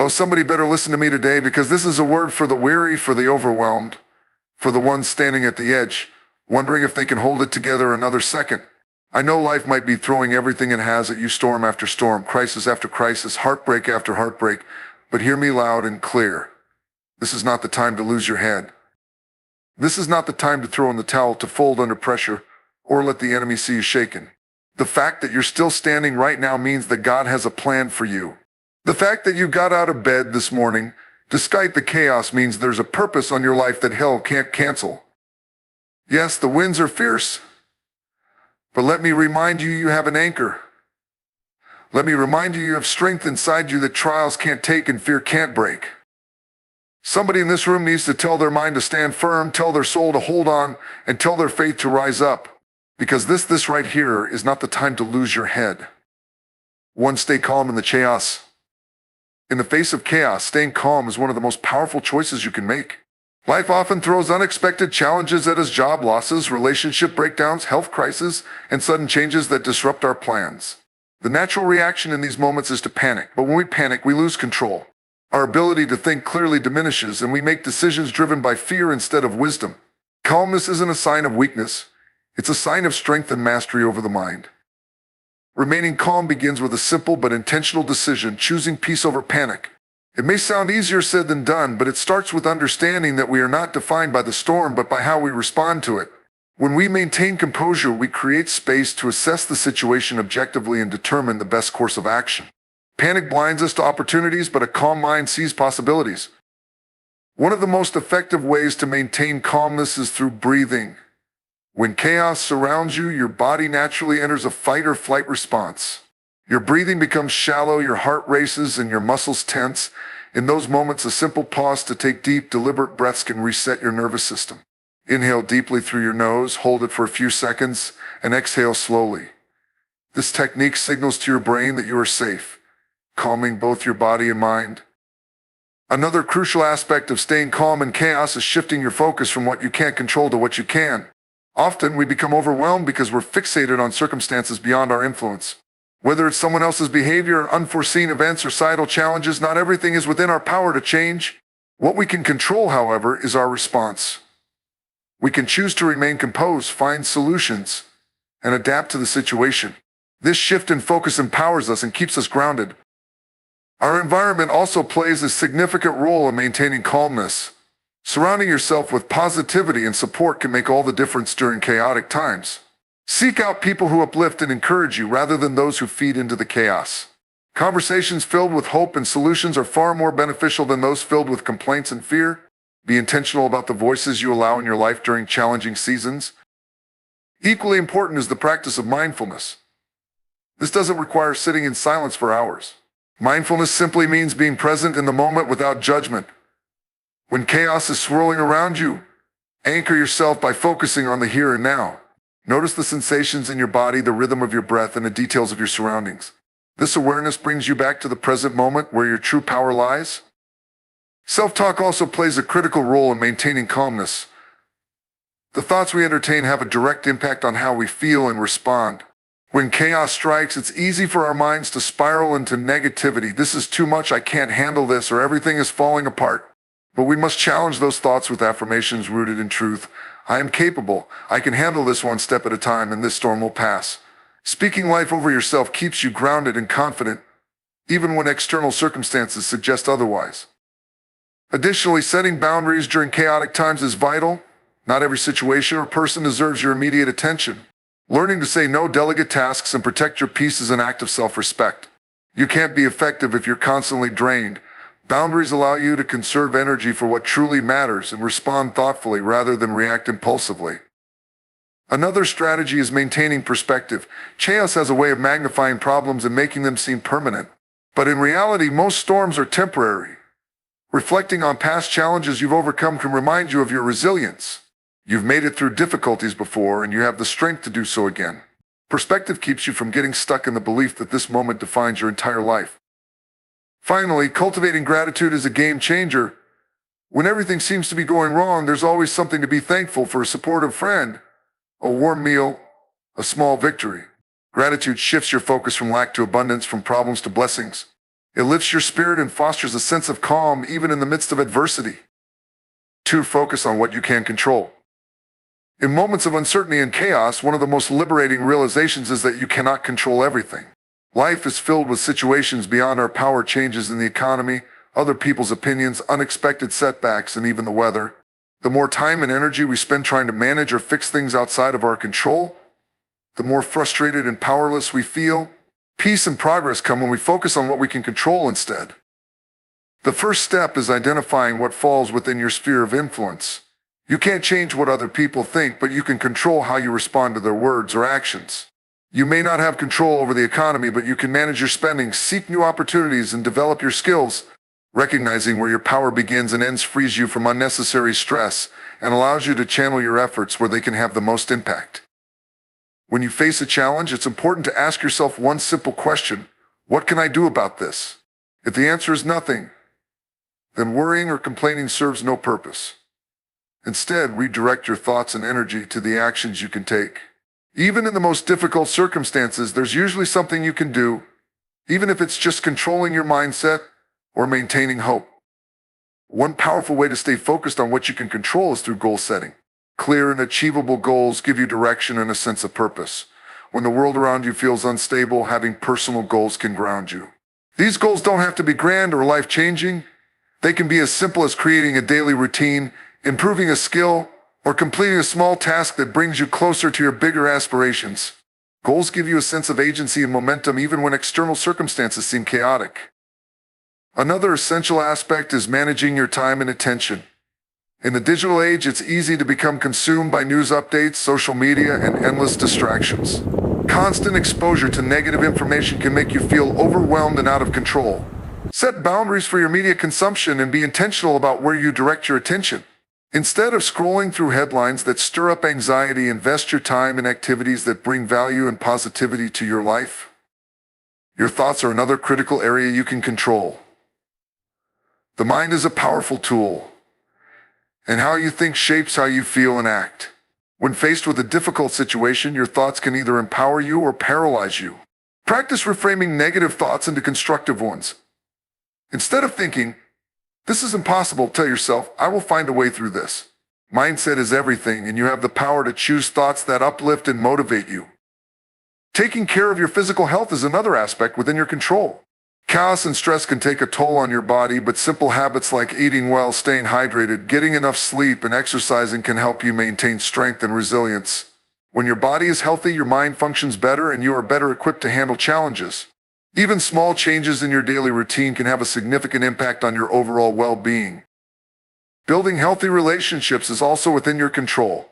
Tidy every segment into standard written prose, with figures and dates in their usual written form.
Oh, somebody better listen to me today, because this is a word for the weary, for the overwhelmed, for the ones standing at the edge, wondering if they can hold it together another second. I know life might be throwing everything it has at you, storm after storm, crisis after crisis, heartbreak after heartbreak, but hear me loud and clear. This is not the time to lose your head. This is not the time to throw in the towel, to fold under pressure, or let the enemy see you shaken. The fact that you're still standing right now means that God has a plan for you. The fact that you got out of bed this morning, despite the chaos, means there's a purpose on your life that hell can't cancel. Yes, the winds are fierce, but let me remind you, you have an anchor. Let me remind you, you have strength inside you that trials can't take and fear can't break. Somebody in this room needs to tell their mind to stand firm, tell their soul to hold on, and tell their faith to rise up. Because this right here is not the time to lose your head. One, stay calm in the chaos. In the face of chaos, staying calm is one of the most powerful choices you can make. Life often throws unexpected challenges at us: job losses, relationship breakdowns, health crises, and sudden changes that disrupt our plans. The natural reaction in these moments is to panic, but when we panic, we lose control. Our ability to think clearly diminishes, and we make decisions driven by fear instead of wisdom. Calmness isn't a sign of weakness. It's a sign of strength and mastery over the mind. Remaining calm begins with a simple but intentional decision: choosing peace over panic. It may sound easier said than done, but it starts with understanding that we are not defined by the storm, but by how we respond to it. When we maintain composure, we create space to assess the situation objectively and determine the best course of action. Panic blinds us to opportunities, but a calm mind sees possibilities. One of the most effective ways to maintain calmness is through breathing. When chaos surrounds you, your body naturally enters a fight or flight response. Your breathing becomes shallow, your heart races, and your muscles tense. In those moments, a simple pause to take deep, deliberate breaths can reset your nervous system. Inhale deeply through your nose, hold it for a few seconds, and exhale slowly. This technique signals to your brain that you are safe, calming both your body and mind. Another crucial aspect of staying calm in chaos is shifting your focus from what you can't control to what you can. Often, we become overwhelmed because we're fixated on circumstances beyond our influence. Whether it's someone else's behavior, unforeseen events, or societal challenges, not everything is within our power to change. What we can control, however, is our response. We can choose to remain composed, find solutions, and adapt to the situation. This shift in focus empowers us and keeps us grounded. Our environment also plays a significant role in maintaining calmness. Surrounding yourself with positivity and support can make all the difference during chaotic times. Seek out people who uplift and encourage you rather than those who feed into the chaos. Conversations filled with hope and solutions are far more beneficial than those filled with complaints and fear. Be intentional about the voices you allow in your life during challenging seasons. Equally important is the practice of mindfulness. This doesn't require sitting in silence for hours. Mindfulness simply means being present in the moment without judgment. When chaos is swirling around you, anchor yourself by focusing on the here and now. Notice the sensations in your body, the rhythm of your breath, and the details of your surroundings. This awareness brings you back to the present moment where your true power lies. Self-talk also plays a critical role in maintaining calmness. The thoughts we entertain have a direct impact on how we feel and respond. When chaos strikes, it's easy for our minds to spiral into negativity. This is too much, I can't handle this, or everything is falling apart. But we must challenge those thoughts with affirmations rooted in truth. I am capable. I can handle this one step at a time, and this storm will pass. Speaking life over yourself keeps you grounded and confident, even when external circumstances suggest otherwise. Additionally, setting boundaries during chaotic times is vital. Not every situation or person deserves your immediate attention. Learning to say no, delegate tasks, and protect your peace is an act of self-respect. You can't be effective if you're constantly drained. Boundaries allow you to conserve energy for what truly matters and respond thoughtfully rather than react impulsively. Another strategy is maintaining perspective. Chaos has a way of magnifying problems and making them seem permanent. But in reality, most storms are temporary. Reflecting on past challenges you've overcome can remind you of your resilience. You've made it through difficulties before, and you have the strength to do so again. Perspective keeps you from getting stuck in the belief that this moment defines your entire life. Finally, cultivating gratitude is a game changer. When everything seems to be going wrong, there's always something to be thankful for: a supportive friend, a warm meal, a small victory. Gratitude shifts your focus from lack to abundance, from problems to blessings. It lifts your spirit and fosters a sense of calm even in the midst of adversity. 2. Focus on what you can control. In moments of uncertainty and chaos, one of the most liberating realizations is that you cannot control everything. Life is filled with situations beyond our power, changes in the economy, other people's opinions, unexpected setbacks, and even the weather. The more time and energy we spend trying to manage or fix things outside of our control, the more frustrated and powerless we feel. Peace and progress come when we focus on what we can control instead. The first step is identifying what falls within your sphere of influence. You can't change what other people think, but you can control how you respond to their words or actions. You may not have control over the economy, but you can manage your spending, seek new opportunities, and develop your skills. Recognizing where your power begins and ends frees you from unnecessary stress and allows you to channel your efforts where they can have the most impact. When you face a challenge, it's important to ask yourself one simple question: what can I do about this? If the answer is nothing, then worrying or complaining serves no purpose. Instead, redirect your thoughts and energy to the actions you can take. Even in the most difficult circumstances, there's usually something you can do, even if it's just controlling your mindset or maintaining hope. One powerful way to stay focused on what you can control is through goal setting. Clear and achievable goals give you direction and a sense of purpose. When the world around you feels unstable, having personal goals can ground you. These goals don't have to be grand or life-changing. They can be as simple as creating a daily routine, improving a skill, or completing a small task that brings you closer to your bigger aspirations. Goals give you a sense of agency and momentum even when external circumstances seem chaotic. Another essential aspect is managing your time and attention. In the digital age, it's easy to become consumed by news updates, social media, and endless distractions. Constant exposure to negative information can make you feel overwhelmed and out of control. Set boundaries for your media consumption and be intentional about where you direct your attention. Instead of scrolling through headlines that stir up anxiety, invest your time in activities that bring value and positivity to your life. Your thoughts are another critical area you can control. The mind is a powerful tool, and how you think shapes how you feel and act. When faced with a difficult situation, your thoughts can either empower you or paralyze you. Practice reframing negative thoughts into constructive ones. Instead of thinking, "This is impossible," tell yourself, "I will find a way through this." Mindset is everything, and you have the power to choose thoughts that uplift and motivate you. Taking care of your physical health is another aspect within your control. Chaos and stress can take a toll on your body, but simple habits like eating well, staying hydrated, getting enough sleep, and exercising can help you maintain strength and resilience. When your body is healthy, your mind functions better and you are better equipped to handle challenges. Even small changes in your daily routine can have a significant impact on your overall well-being. Building healthy relationships is also within your control.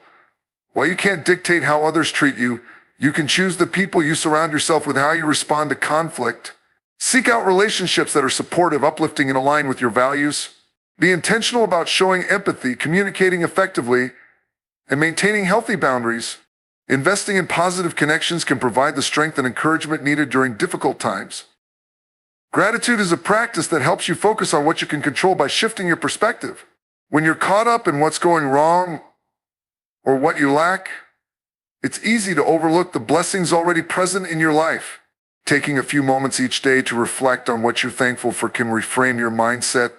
While you can't dictate how others treat you, you can choose the people you surround yourself with, how you respond to conflict. Seek out relationships that are supportive, uplifting, and aligned with your values. Be intentional about showing empathy, communicating effectively, and maintaining healthy boundaries. Investing in positive connections can provide the strength and encouragement needed during difficult times. Gratitude is a practice that helps you focus on what you can control by shifting your perspective. When you're caught up in what's going wrong or what you lack, it's easy to overlook the blessings already present in your life. Taking a few moments each day to reflect on what you're thankful for can reframe your mindset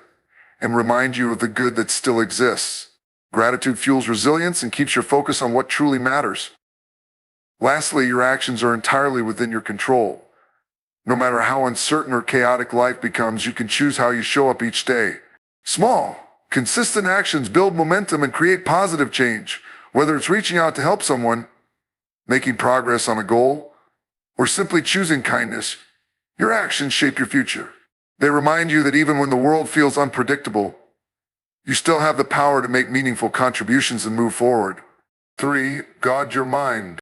and remind you of the good that still exists. Gratitude fuels resilience and keeps your focus on what truly matters. Lastly, your actions are entirely within your control. No matter how uncertain or chaotic life becomes, you can choose how you show up each day. Small, consistent actions build momentum and create positive change. Whether it's reaching out to help someone, making progress on a goal, or simply choosing kindness, your actions shape your future. They remind you that even when the world feels unpredictable, you still have the power to make meaningful contributions and move forward. 3. Guard your mind.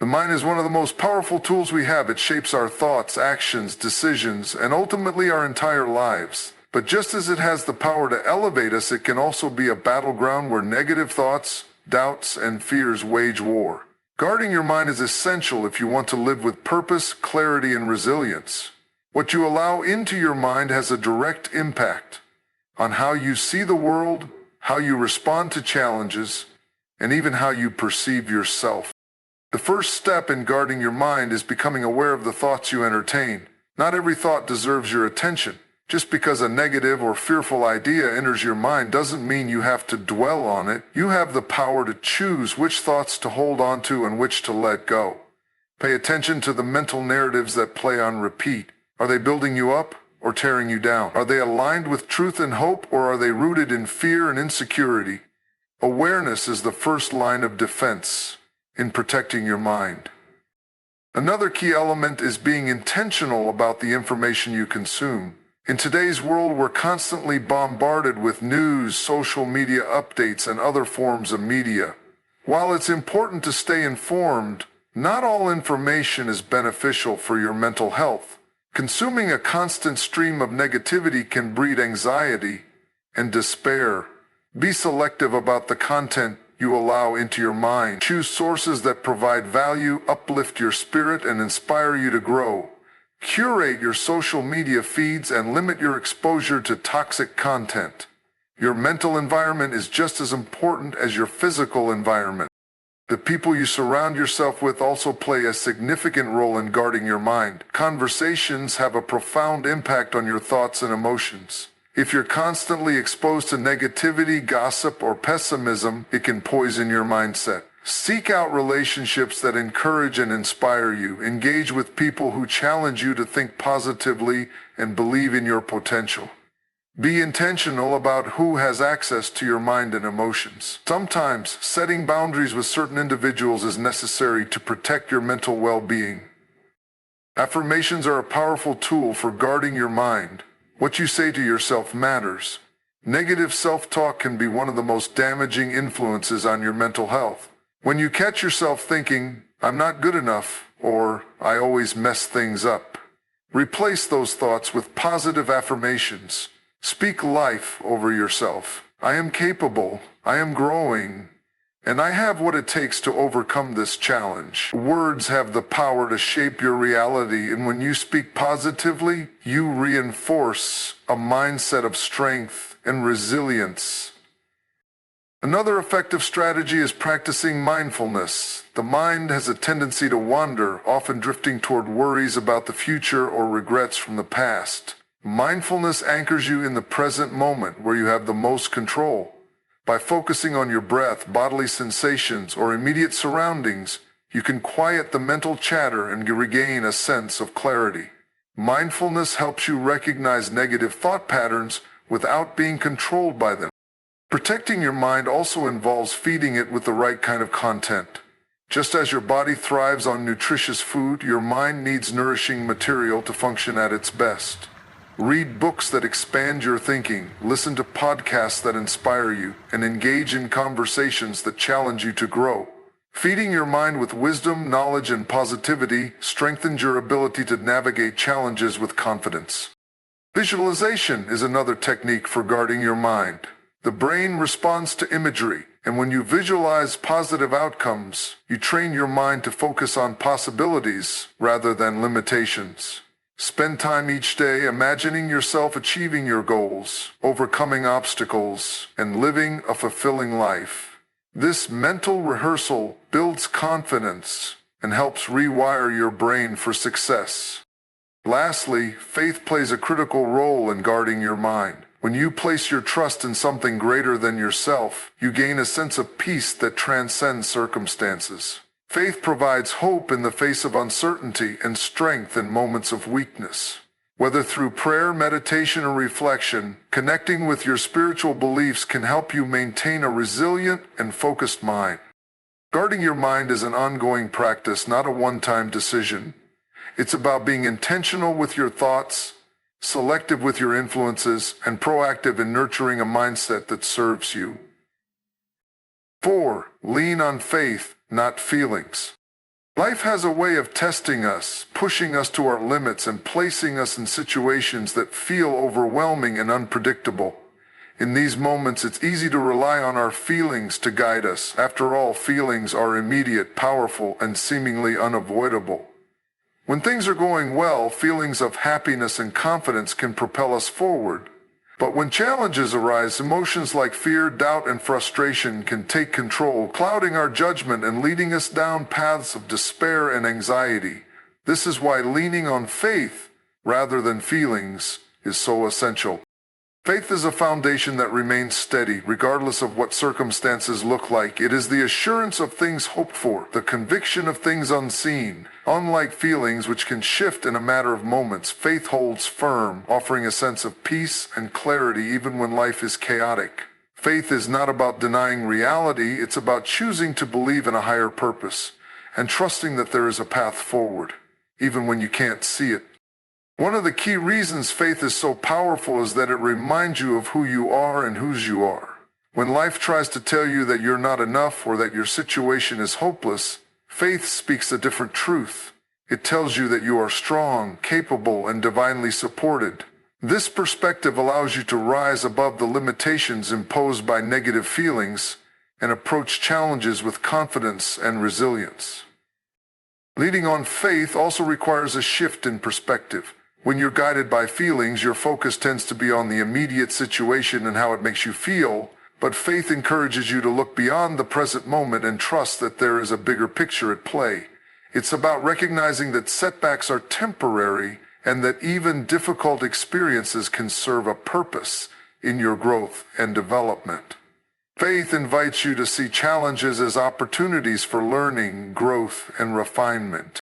The mind is one of the most powerful tools we have. It shapes our thoughts, actions, decisions, and ultimately our entire lives. But just as it has the power to elevate us, it can also be a battleground where negative thoughts, doubts, and fears wage war. Guarding your mind is essential if you want to live with purpose, clarity, and resilience. What you allow into your mind has a direct impact on how you see the world, how you respond to challenges, and even how you perceive yourself. The first step in guarding your mind is becoming aware of the thoughts you entertain. Not every thought deserves your attention. Just because a negative or fearful idea enters your mind doesn't mean you have to dwell on it. You have the power to choose which thoughts to hold on to and which to let go. Pay attention to the mental narratives that play on repeat. Are they building you up or tearing you down? Are they aligned with truth and hope, or are they rooted in fear and insecurity? Awareness is the first line of defense in protecting your mind. Another key element is being intentional about the information you consume. In today's world, we're constantly bombarded with news, social media updates, and other forms of media. While it's important to stay informed, not all information is beneficial for your mental health. Consuming a constant stream of negativity can breed anxiety and despair. Be selective about the content you allow into your mind. Choose sources that provide value, uplift your spirit, and inspire you to grow. Curate your social media feeds and limit your exposure to toxic content. Your mental environment is just as important as your physical environment. The people you surround yourself with also play a significant role in guarding your mind. Conversations have a profound impact on your thoughts and emotions. If you're constantly exposed to negativity, gossip, or pessimism, it can poison your mindset. Seek out relationships that encourage and inspire you. Engage with people who challenge you to think positively and believe in your potential. Be intentional about who has access to your mind and emotions. Sometimes, setting boundaries with certain individuals is necessary to protect your mental well-being. Affirmations are a powerful tool for guarding your mind. What you say to yourself matters. Negative self-talk can be one of the most damaging influences on your mental health. When you catch yourself thinking, "I'm not good enough," or "I always mess things up," replace those thoughts with positive affirmations. Speak life over yourself. "I am capable, I am growing, and I have what it takes to overcome this challenge." Words have the power to shape your reality, and when you speak positively, you reinforce a mindset of strength and resilience. Another effective strategy is practicing mindfulness. The mind has a tendency to wander, often drifting toward worries about the future or regrets from the past. Mindfulness anchors you in the present moment, where you have the most control. By focusing on your breath, bodily sensations, or immediate surroundings, you can quiet the mental chatter and regain a sense of clarity. Mindfulness helps you recognize negative thought patterns without being controlled by them. Protecting your mind also involves feeding it with the right kind of content. Just as your body thrives on nutritious food, your mind needs nourishing material to function at its best. Read books that expand your thinking, listen to podcasts that inspire you, and engage in conversations that challenge you to grow. Feeding your mind with wisdom, knowledge, and positivity strengthens your ability to navigate challenges with confidence. Visualization is another technique for guarding your mind. The brain responds to imagery, and when you visualize positive outcomes, you train your mind to focus on possibilities rather than limitations. Spend time each day imagining yourself achieving your goals, overcoming obstacles, and living a fulfilling life. This mental rehearsal builds confidence and helps rewire your brain for success. Lastly, faith plays a critical role in guarding your mind. When you place your trust in something greater than yourself, you gain a sense of peace that transcends circumstances. Faith provides hope in the face of uncertainty and strength in moments of weakness. Whether through prayer, meditation, or reflection, connecting with your spiritual beliefs can help you maintain a resilient and focused mind. Guarding your mind is an ongoing practice, not a one-time decision. It's about being intentional with your thoughts, selective with your influences, and proactive in nurturing a mindset that serves you. 4. Lean on faith, not feelings. Life has a way of testing us, pushing us to our limits, and placing us in situations that feel overwhelming and unpredictable. In these moments, it's easy to rely on our feelings to guide us. After all, feelings are immediate, powerful, and seemingly unavoidable. When things are going well, feelings of happiness and confidence can propel us forward. But when challenges arise, emotions like fear, doubt, and frustration can take control, clouding our judgment and leading us down paths of despair and anxiety. This is why leaning on faith, rather than feelings is so essential. Faith is a foundation that remains steady, regardless of what circumstances look like. It is the assurance of things hoped for, the conviction of things unseen. Unlike feelings, which can shift in a matter of moments, faith holds firm, offering a sense of peace and clarity even when life is chaotic. Faith is not about denying reality, it's about choosing to believe in a higher purpose and trusting that there is a path forward, even when you can't see it. One of the key reasons faith is so powerful is that it reminds you of who you are and whose you are. When life tries to tell you that you're not enough or that your situation is hopeless, faith speaks a different truth. It tells you that you are strong, capable, and divinely supported. This perspective allows you to rise above the limitations imposed by negative feelings and approach challenges with confidence and resilience. Leading on faith also requires a shift in perspective. When you're guided by feelings, your focus tends to be on the immediate situation and how it makes you feel, but faith encourages you to look beyond the present moment and trust that there is a bigger picture at play. It's about recognizing that setbacks are temporary and that even difficult experiences can serve a purpose in your growth and development. Faith invites you to see challenges as opportunities for learning, growth, and refinement.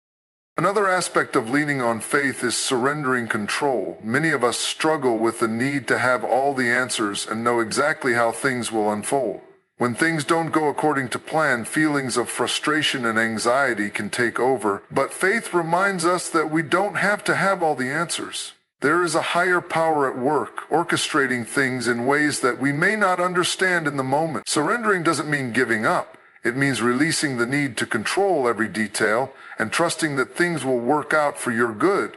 Another aspect of leaning on faith is surrendering control. Many of us struggle with the need to have all the answers and know exactly how things will unfold. When things don't go according to plan, feelings of frustration and anxiety can take over, but faith reminds us that we don't have to have all the answers. There is a higher power at work, orchestrating things in ways that we may not understand in the moment. Surrendering doesn't mean giving up. It means releasing the need to control every detail and trusting that things will work out for your good.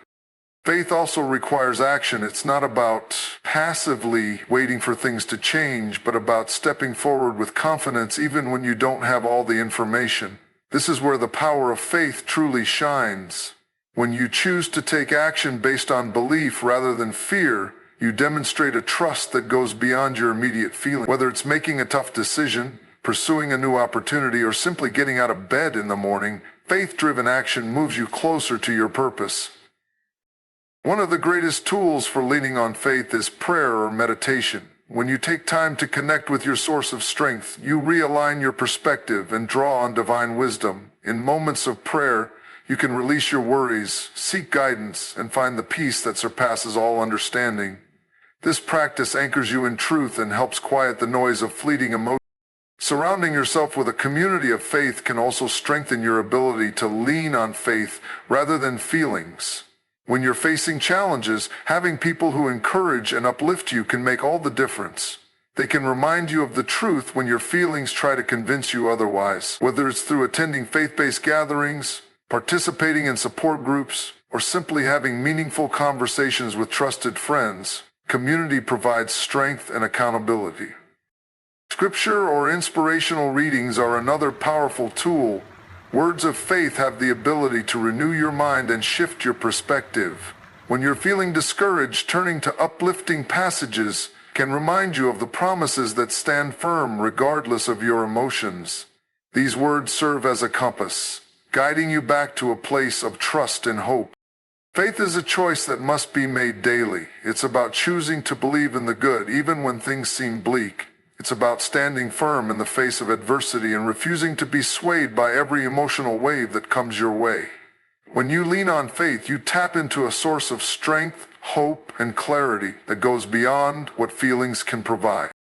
Faith also requires action. It's not about passively waiting for things to change, but about stepping forward with confidence even when you don't have all the information. This is where the power of faith truly shines. When you choose to take action based on belief rather than fear, you demonstrate a trust that goes beyond your immediate feeling. Whether it's making a tough decision, pursuing a new opportunity, or simply getting out of bed in the morning, faith-driven action moves you closer to your purpose. One of the greatest tools for leaning on faith is prayer or meditation. When you take time to connect with your source of strength, you realign your perspective and draw on divine wisdom. In moments of prayer, you can release your worries, seek guidance, and find the peace that surpasses all understanding. This practice anchors you in truth and helps quiet the noise of fleeting emotions. Surrounding yourself with a community of faith can also strengthen your ability to lean on faith rather than feelings. When you're facing challenges, having people who encourage and uplift you can make all the difference. They can remind you of the truth when your feelings try to convince you otherwise. Whether it's through attending faith-based gatherings, participating in support groups, or simply having meaningful conversations with trusted friends, community provides strength and accountability. Scripture or inspirational readings are another powerful tool. Words of faith have the ability to renew your mind and shift your perspective. When you're feeling discouraged, turning to uplifting passages can remind you of the promises that stand firm regardless of your emotions. These words serve as a compass, guiding you back to a place of trust and hope. Faith is a choice that must be made daily. It's about choosing to believe in the good even when things seem bleak. It's about standing firm in the face of adversity and refusing to be swayed by every emotional wave that comes your way. When you lean on faith, you tap into a source of strength, hope, and clarity that goes beyond what feelings can provide.